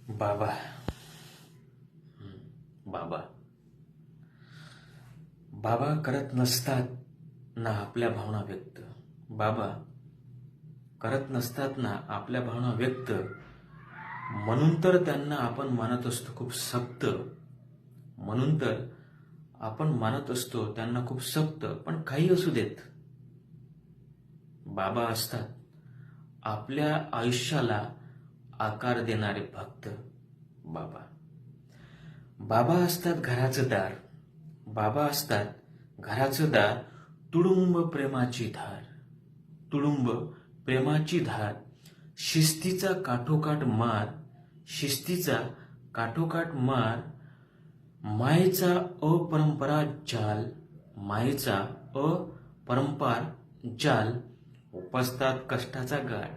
बाबा. बाबा बाबा करत नसतात ना आपल्या भावना व्यक्त. बाबा करत नसतात ना आपल्या भावना व्यक्त. म्हणून तर त्यांना आपण मानत असतो खूप सक्त. म्हणून तर आपण मानत असतो त्यांना खूप सक्त. पण काही असू देत, बाबा असतात आपल्या आयुष्याला आकार देणारे भक्त. बाबा बाबा असतात घराचं दार. बाबा असतात घराचं दार. तुडुंब प्रेमाची धार. तुडुंब प्रेमाची धार. शिस्तीचा काठोकाठ मार. शिस्तीचा काठोकाठ मार. मायेचा अपरंपरा जाल. मायेचा अपरंपार जाल. उपसतात कष्टाचा गाळ.